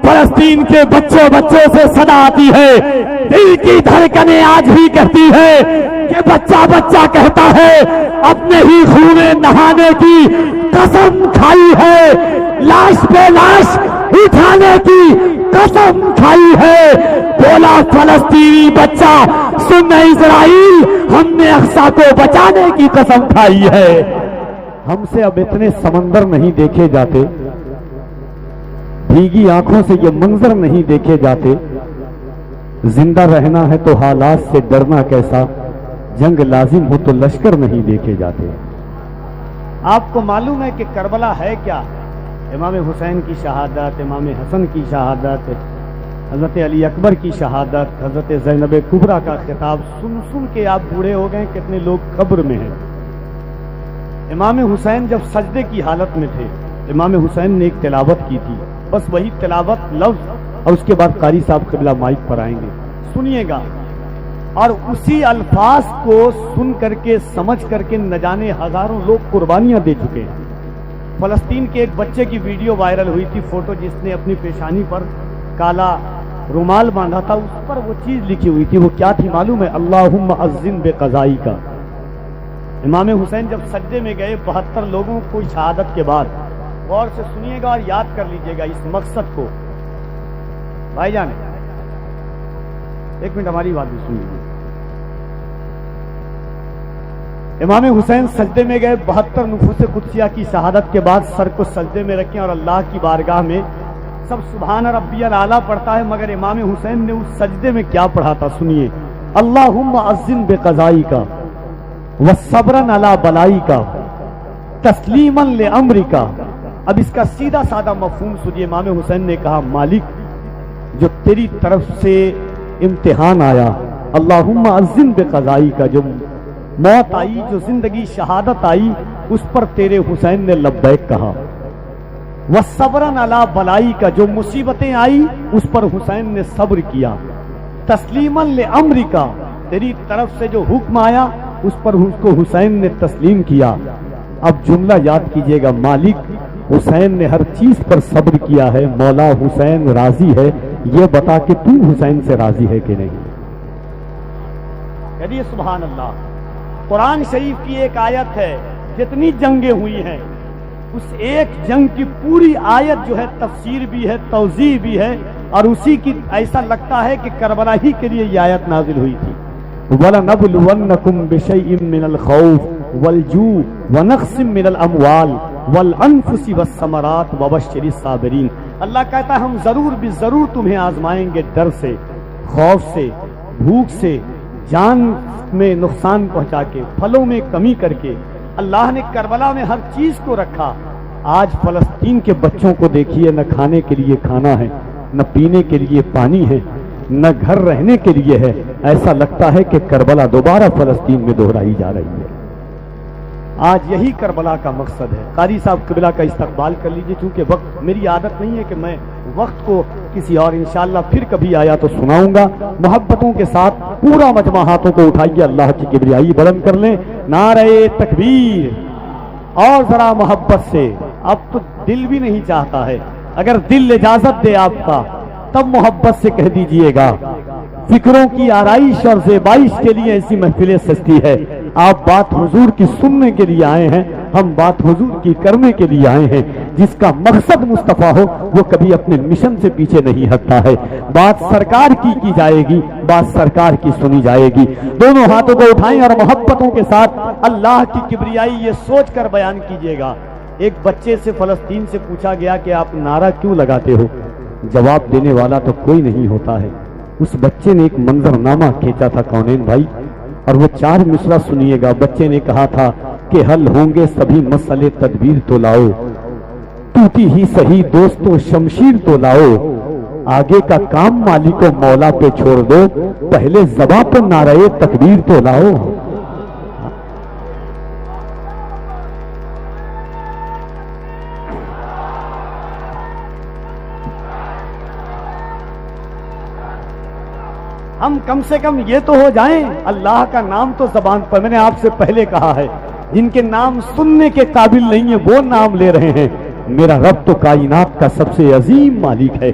فلسطین کے بچوں سے صدا آتی ہے، دل کی دھڑکنیں آج بھی کہتی ہے کہ بچہ کہتا ہے اپنے ہی خون نہانے کی قسم کھائی ہے، لاش پہ لاش اٹھانے کی قسم کھائی ہے۔ بولا فلسطینی بچہ سن اسرائیل، ہم نے اقصی کو بچانے کی قسم کھائی ہے۔ ہم سے اب اتنے سمندر نہیں دیکھے جاتے، بھیگی آنکھوں سے یہ منظر نہیں دیکھے جاتے۔ زندہ رہنا ہے تو حالات سے ڈرنا کیسا، جنگ لازم ہو تو لشکر نہیں دیکھے جاتے۔ آپ کو معلوم ہے کہ کربلا ہے کیا؟ امام حسین کی شہادت، امام حسن کی شہادت، حضرت علی اکبر کی شہادت، حضرت زینب کبریٰ کا خطاب سن سن کے آپ بوڑھے ہو گئے، کتنے لوگ قبر میں ہیں۔ امام حسین جب سجدے کی حالت میں تھے، امام حسین نے ایک تلاوت کی تھی، بس وہی تلاوت لفظ، اور اس کے بعد قاری صاحب قبلہ مائک پر آئیں گے، سنیے گا، اور اسی الفاظ کو سن کر کے سمجھ کر کے نہ جانے ہزاروں لوگ قربانیاں دے چکے ہیں۔ فلسطین کے ایک بچے کی ویڈیو وائرل ہوئی تھی، فوٹو، جس نے اپنی پیشانی پر کالا رومال باندھا تھا، اس پر وہ چیز لکھی ہوئی تھی، وہ کیا تھی معلوم ہے؟ اللہم اذن بقضائی کا۔ امام حسین جب سجدے میں گئے 72 لوگوں کو شہادت کے بعد، غور سے سنیے گا اور یاد کر لیجئے گا اس مقصد کو۔ بھائی جان ایک منٹ ہماری بات بھی سن لیجیے۔ امام حسین سجدے میں گئے، 72 نفوس قدسیہ کی شہادت کے بعد سر کو سجدے میں رکھیں اور اللہ کی بارگاہ میں سب سبحان ربی الاعلیٰ پڑھتا ہے، مگر امام حسین نے اس سجدے میں کیا پڑھا تھا سنیے، اللہم اذن بقضائی کا وصبرن علی بلائی کا تسلیما لامرکا۔ اب اس کا سیدھا سادہ مفہوم سنیے، امام حسین نے کہا مالک جو تیری طرف سے امتحان آیا، اللہم اذن بقضائی کا، جو موت آئی، جو زندگی شہادت آئی، اس پر تیرے حسین نے لبیک کہا، وصبرن علی بلائی کا، جو مصیبتیں آئی اس پر حسین نے صبر کیا، تسلیما لامرکا، تیری طرف سے جو حکم آیا اس پر اس کو حسین نے تسلیم کیا۔ اب جملہ یاد کیجئے گا، مالک حسین نے ہر چیز پر صبر کیا ہے، مولا حسین راضی ہے، یہ بتا کہ تو حسین سے راضی ہے کہ نہیں؟ کہیے سبحان اللہ۔ قرآن شریف کی ایک آیت ہے، جتنی جنگیں ہوئی ہیں اس ایک جنگ کی پوری آیت جو ہے تفسیر بھی ہے، توضیح بھی ہے، اور اسی کی ایسا لگتا ہے کہ کربلا ہی کے لیے یہ آیت نازل ہوئی تھی۔ وَلَنَبْلُوَنَّكُمْ بِشَيْءٍ مِّنَ الْخَوْفِ وَالْجُوعِ وَنَقْصٍ مِّنَ الْأَمْوَالِ وَالْأَنفُسِ وَالثَّمَرَاتِ وَبَشِّرِ الصَّابِرِينَ۔ اللہ کہتا ہے ہم ضرور بھی ضرور تمہیں آزمائیں گے، ڈر سے، خوف سے، بھوک سے، جان میں نقصان پہنچا کے، پھلوں میں کمی کر کے۔ اللہ نے کربلا میں ہر چیز کو رکھا۔ آج فلسطین کے بچوں کو دیکھیے، نہ کھانے کے لیے کھانا ہے، نہ پینے کے لیے پانی ہے، نہ گھر رہنے کے لیے ہے۔ ایسا لگتا ہے کہ کربلا دوبارہ فلسطین میں دہرائی جا رہی ہے۔ آج یہی کربلا کا مقصد ہے۔ قاری صاحب قبلہ کا استقبال کر لیجئے، چونکہ وقت، میری عادت نہیں ہے کہ میں وقت کو کسی اور انشاءاللہ پھر کبھی آیا تو سناؤں گا۔ محبتوں کے ساتھ پورا مجمع ہاتھوں کو اٹھائیے، اللہ کی کبریائی بلند کر لیں، نعرہ تکبیر، اور ذرا محبت سے۔ اب تو دل بھی نہیں چاہتا ہے، اگر دل اجازت دے آپ کا تب محبت سے کہہ دیجئے گا۔ فکروں کی آرائش اور زیبائش کے لیے ایسی محفلیں سجتی ہے۔ آپ بات حضور کی سننے کے لیے آئے ہیں، ہم بات حضور کی کرنے کے لیے آئے ہیں۔ جس کا مقصد مصطفیٰ ہو وہ کبھی اپنے مشن سے پیچھے نہیں ہٹتا ہے۔ بات سرکار کی جائے گی، بات سرکار کی سنی جائے گی۔ دونوں ہاتھوں کو اٹھائیں اور محبتوں کے ساتھ اللہ کی کبریائی یہ سوچ کر بیان کیجئے گا۔ ایک بچے سے فلسطین سے پوچھا گیا کہ آپ نعرہ کیوں لگاتے ہو؟ جواب دینے والا تو کوئی نہیں ہوتا ہے۔ اس بچے نے ایک منظرنامہ کھینچا تھا کونین بھائی، اور وہ 4 مصرع سنیے گا۔ بچے نے کہا تھا کہ حل ہوں گے سبھی مسئلے، تدبیر تو لاؤ، ٹوٹی ہی صحیح دوستوں شمشیر تو لاؤ، آگے کا کام مالک و مولا پہ چھوڑ دو، پہلے زباں پر نعرہ تکبیر تو لاؤ۔ ہم کم سے کم یہ تو ہو جائیں، اللہ کا نام تو زبان پر، میں نے آپ سے پہلے کہا ہے، جن کے نام سننے کے قابل نہیں ہیں وہ نام لے رہے ہیں۔ میرا رب تو کائنات کا سب سے عظیم مالک ہے،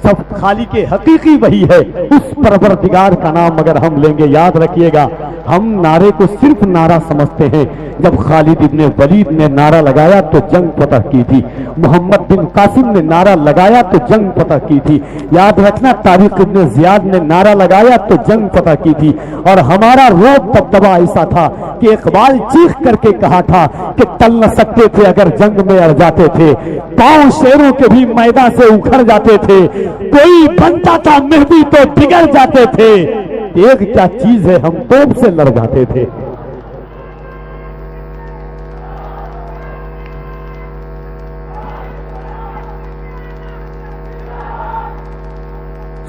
سب خالق حقیقی وہی ہے، اس پروردگار کا نام اگر ہم لیں گے، یاد رکھیے گا ہم نعرے کو صرف نعرہ سمجھتے ہیں۔ جب خالد ابن ولید نے نعرہ لگایا تو جنگ فتح کی تھی، محمد بن قاسم نے نعرہ لگایا تو جنگ فتح کی تھی، یاد رکھنا طارق ابن زیاد نے نعرہ لگایا تو جنگ فتح کی تھی۔ اور ہمارا روب دبدبا ایسا تھا کہ اقبال چیخ کر کے کہا تھا کہ ٹل نہ سکتے تھے اگر جنگ میں اڑ جاتے تھے، پاؤں شیروں کے بھی میدان سے اکھڑ جاتے تھے، کوئی بنتا تھا مہدی تو بگڑ جاتے تھے، ایک کیا چیز ہے ہم توپ سے لڑ جاتے تھے۔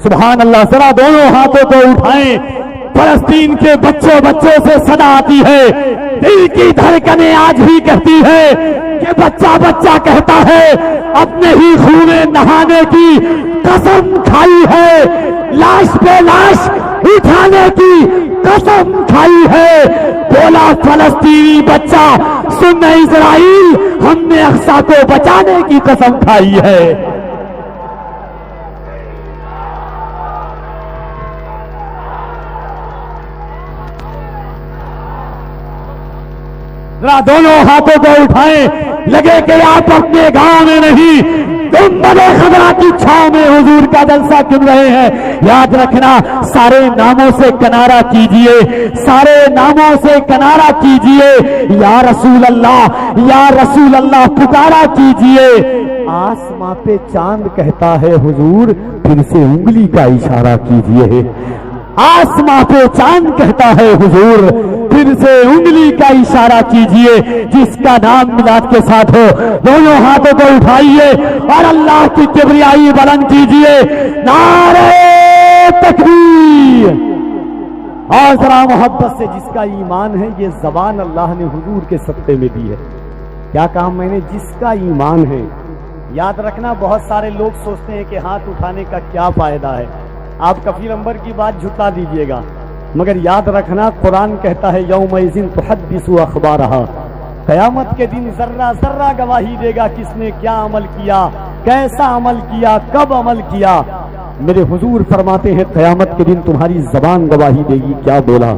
سبحان اللہ، ذرا دونوں ہاتھوں کو اٹھائیں۔ فلسطین کے بچوں سے صدا آتی ہے، دل کی دھڑکنیں آج بھی کہتی ہے کہ بچہ کہتا ہے اپنے ہی خون نہانے کی قسم کھائی ہے، لاش پہ لاش اٹھانے کی قسم کھائی ہے۔ بولا فلسطینی بچہ سن اسرائیل، ہم نے اقصی کو بچانے کی قسم کھائی ہے۔ ذرا دونوں ہاتھوں کو اٹھائیں، لگے کہ آپ اپنے گاؤں میں نہیں، تم بڑے خضرا کی چھاؤں میں حضور کا جلسہ چن رہے ہیں۔ یاد رکھنا، سارے ناموں سے کنارہ کیجئے، سارے ناموں سے کنارہ کیجئے، یا رسول اللہ یا رسول اللہ پکارا کیجئے۔ آسماں پہ چاند کہتا ہے حضور، پھر سے انگلی کا اشارہ کیجئے۔ آسماں پہ چاند کہتا ہے حضور، پھر سے انگلی کا اشارہ کیجئے۔ جس کا نام میلاد کے ساتھ ہو، دونوں ہاتھوں کو اٹھائیے اور اللہ کی کبریائی بلند کیجئے، نعرہ تکبیر۔ اور ذرا محبت سے، جس کا ایمان ہے، یہ زبان اللہ نے حضور کے صدقے میں دی ہے۔ کیا کہا میں نے؟ جس کا ایمان ہے۔ یاد رکھنا، بہت سارے لوگ سوچتے ہیں کہ ہاتھ اٹھانے کا کیا فائدہ ہے، آپ کفیل انور کی بات جھٹلا دیجئے گا، مگر یاد رکھنا قرآن کہتا ہے یومئذ تحدث اخبارہا، قیامت کے دن ذرہ ذرہ گواہی دے گا کس نے کیا عمل کیا، کیسا عمل کیا، کب عمل کیا۔ میرے حضور فرماتے ہیں قیامت کے دن تمہاری زبان گواہی دے گی کیا بولا،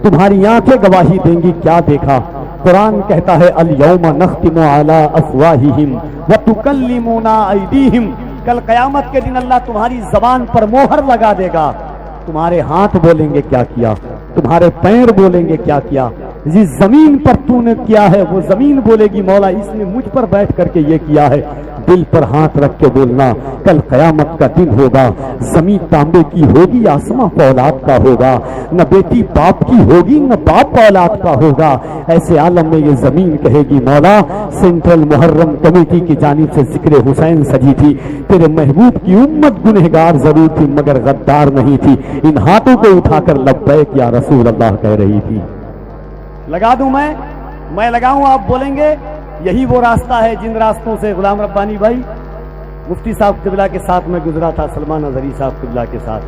تمہاری آنکھیں گواہی دیں گی کیا دیکھا۔ قرآن کہتا ہے الیوم نختم علی افواہہم وتکلمنا ایدیہم، کل قیامت کے دن اللہ تمہاری زبان پر مہر لگا دے گا، تمہارے ہاتھ بولیں گے کیا کیا، تمہارے پیر بولیں گے کیا کیا، جس زمین پر تو نے کیا ہے وہ زمین بولے گی مولا اس نے مجھ پر بیٹھ کر کے یہ کیا ہے۔ دل پر ہاتھ رکھ کے بولنا، کل قیامت کا دن ہوگا، زمین تانبے کی ہوگی، آسمان اولاد کا ہوگا، نہ بیٹی باپ کی ہوگی نہ باپ اولاد کا ہوگا۔ ایسے عالم میں یہ زمین کہے گی مولا سینٹرل محرم کمیٹی کی جانب سے ذکر حسین سجی تھی، تیرے محبوب کی امت گنہگار ضرور تھی مگر غدار نہیں تھی، ان ہاتھوں کو اٹھا کر لبیک یا رسول اللہ کہہ رہی تھی۔ لگا دوں میں لگاؤں، آپ بولیں گے یہی وہ راستہ ہے جن راستوں سے غلام ربانی بھائی مفتی صاحب قبلہ کے ساتھ میں گزرا تھا، سلمان اظہری صاحب قبلہ کے ساتھ۔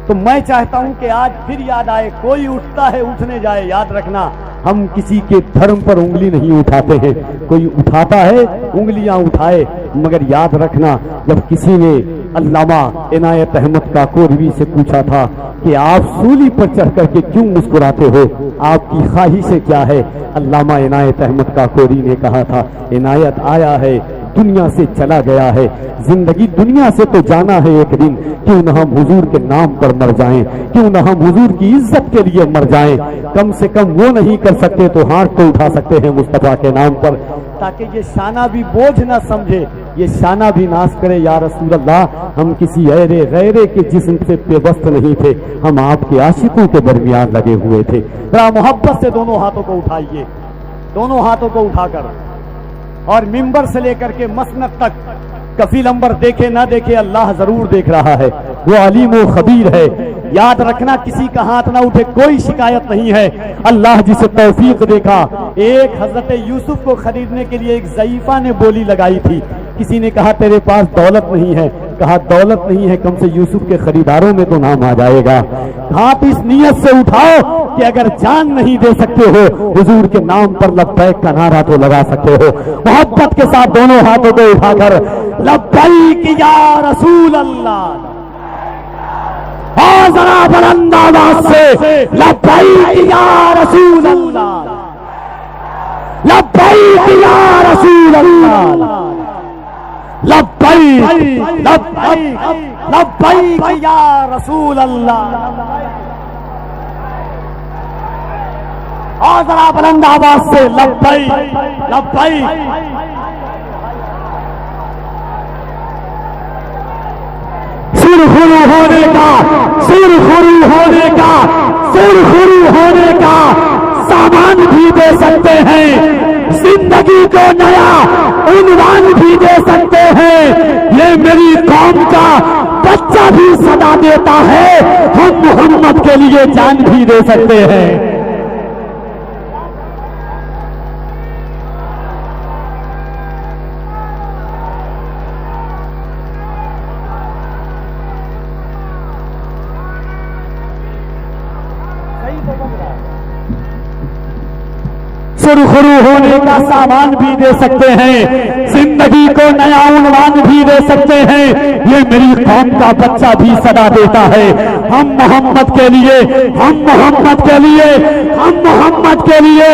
تو میں چاہتا ہوں کہ آج پھر یاد آئے، کوئی اٹھتا ہے اٹھنے جائے۔ یاد رکھنا ہم کسی کے دھرم پر انگلی نہیں اٹھاتے ہیں، کوئی اٹھاتا ہے انگلیاں اٹھائے، مگر یاد رکھنا جب کسی نے علامہ عنایت احمد کاکوروی سے پوچھا تھا کہ آپ سولی پر چڑھ کر کے کیوں مسکراتے ہو، آپ کی خواہش کیا ہے، علامہ عنایت احمد کاکوری نے کہا تھا عنایت آیا ہے دنیا سے چلا گیا ہے، زندگی دنیا سے تو جانا ہے ایک دن، کیوں نہ ہم حضور کے نام پر مر جائیں، کیوں نہ ہم حضور کی عزت کے لیے مر جائیں، کم سے کم وہ نہیں کر سکتے تو ہاتھ تو اٹھا سکتے ہیں مصطفیٰ کے نام پر، تاکہ یہ شانہ بھی بوجھ نہ سمجھے، یہ شانہ بھی ناز کرے یا رسول اللہ ہم کسی غیرے کے جسم سے پیوست نہیں تھے، ہم آپ کے عاشقوں کے درمیان لگے ہوئے تھے۔ ذرا محبت سے دونوں ہاتھوں کو اٹھائیے، دونوں ہاتھوں کو اٹھا کر، اور ممبر سے لے کر کے مسند تک کفیل انور دیکھے نہ دیکھے اللہ ضرور دیکھ رہا ہے، وہ علیم و خبیر ہے۔ یاد رکھنا کسی کا ہاتھ نہ اٹھے، کوئی شکایت نہیں ہے، اللہ جسے توفیق دیکھا۔ ایک حضرت یوسف کو خریدنے کے لیے ایک ضعیفہ نے بولی لگائی تھی، کسی نے کہا تیرے پاس دولت نہیں ہے، کہا دولت نہیں ہے کم سے یوسف کے خریداروں میں تو نام آ جائے گا۔ ہاتھ اس نیت سے اٹھاؤ کہ اگر جان نہیں دے سکتے ہو حضور کے نام پر لبیک کا نعرہ تو لگا سکتے ہو. محبت کے ساتھ دونوں ہاتھوں کو اٹھا کر لبیک یا رسول اللہ. اور ذرا بلند آواز سے لبیک یا رسول اللہ، لبیک یا رسول اللہ، لبیک لبیک لبیک یا رسول اللہ. اور ذرا بلند آواز سے لبیک لبیک. سرخرو ہونے کا، سرخرو ہونے کا، سرخرو ہونے کا سامان بھی دے سکتے ہیں، زندگی کو نیا عنوان بھی دے سکتے ہیں. یہ میری قوم کا بچہ بھی صدا دیتا ہے، ہم محمد کے لیے جان بھی دے سکتے ہیں. سرخرو ہونے کا سامان بھی دے سکتے ہیں، زندگی کو نیا عنوان بھی دے سکتے ہیں. یہ میری قوم کا بچہ بھی صدا دیتا ہے. ہم محمد کے لیے، ہم محمد کے لیے، ہم محمد کے لیے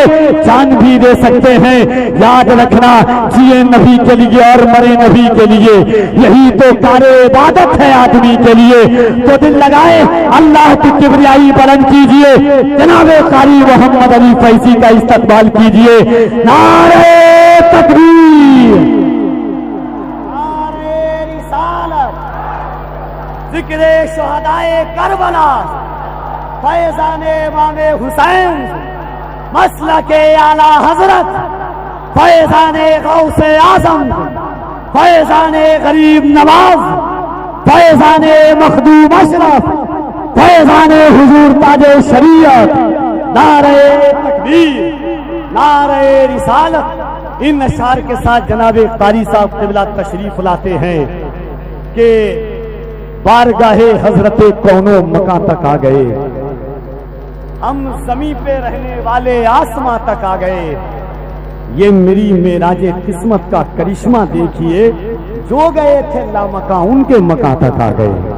جان بھی دے سکتے ہیں. یاد رکھنا، جیے نبی کے لیے اور مرے نبی کے لیے، یہی تو کار عبادت ہے آدمی کے لیے. تو دل لگائے اللہ کی کبریائی بلند کیجیے. جناب قاری محمد علی فیضی کا استقبال کیجیے. نعرہ تکبیر، نعرہ رسالت، ذکر شہدائے کربلا، فیضان امام حسین، مسلک اعلی حضرت، فیضان غوث اعظم، فیضان غریب نواز، فیضان مخدوم اشرف، فیضان حضور تاج شریعت. نعرہ تکبیر، نعرہ رسالت. ان اشعار کے ساتھ جناب قاری صاحب قبلہ تشریف لاتے ہیں کہ بارگاہ حضرت کونو مکاں تک آ گئے، ہم زمین پہ رہنے والے آسماں تک آ گئے. یہ میری معراج قسمت کا کرشمہ دیکھیے، جو گئے تھے لامکاں ان کے مکاں تک آ گئے.